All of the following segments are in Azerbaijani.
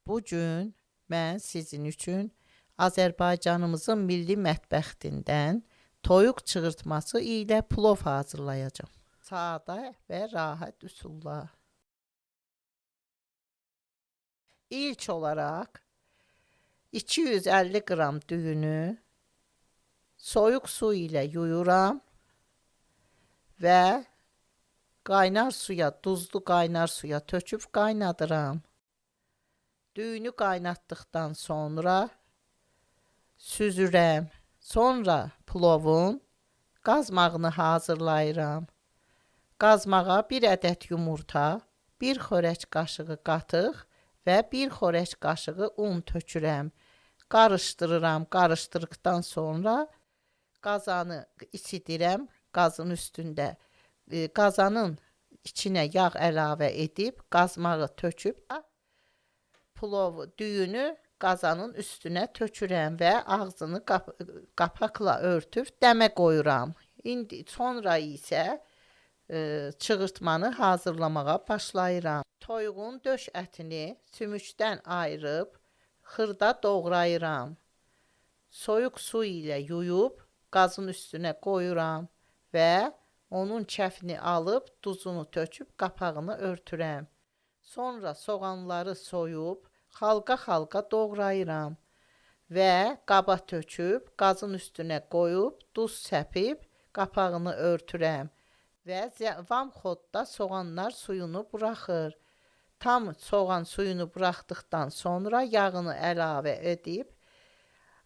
Bugün mən sizin üçün Azərbaycanımızın milli mətbəxindən toyuq çığırtması ilə plov hazırlayacağım. Sadə və rahat üsulla. İlk olaraq 250 qram düyünü soyuq su ilə yuyuram və qaynar suya, duzlu qaynar suya töküb qaynadıram. Düyünü qaynatdıqdan sonra süzürəm. Sonra plovun qazmağını hazırlayıram. Qazmağa 1 ədəd yumurta, 1 xörək qaşığı qatıq və 1 xörək qaşığı un tökürəm. Qarışdırıram. Qarışdırdıqdan sonra qazanı isidirəm. Qazın üstündə qazanın içinə yağ əlavə edib qazmağı töküb plov düyünü qazanın üstünə tökürəm və ağzını qapaqla örtüb dəmə qoyuram. İndi sonra isə çığırtmanı hazırlamağa başlayıram. Toyuğun döş ətini sümükdən ayırıb xırda doğrayıram. Soyuq su ilə yuyub qazın üstünə qoyuram və onun kəfini alıb duzunu töküb qapağını örtürəm. Sonra soğanları soyub xalqa-xalqa doğrayıram və qaba töküb qazın üstünə qoyub duz səpib qapağını örtürəm və vam xodda soğanlar suyunu buraxır. Tam soğan suyunu buraxdıqdan sonra yağını əlavə edib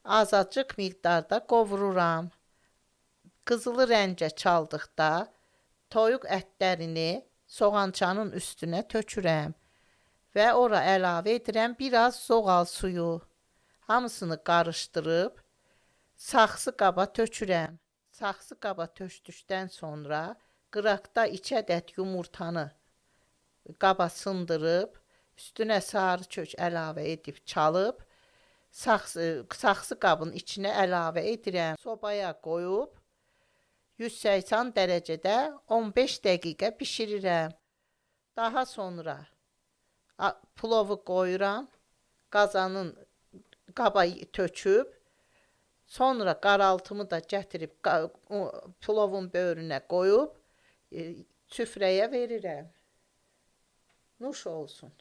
azacıq miqdarda qovururam. Qızılı rəngə çaldıqda toyuq ətlərini soğançanın üstünə tökürəm və ora əlavə edirəm biraz zoğal suyu. Hamısını qarışdırıb saxsı qaba tökürəm. Saxsı qaba tökdükdən sonra qıraqda 2 ədəd yumurtanı qaba sındırıb üstünə sarı kök əlavə edib çalıb saxsı qabın içinə əlavə edirəm. Sobaya qoyub 180 dərəcədə 15 dəqiqə bişirirəm. Daha sonra plovu qoyuram, qazanın qaba töküb, sonra qaraltımı da gətirib plovun böyrünə qoyub süfrəyə verirəm. Nuş olsun.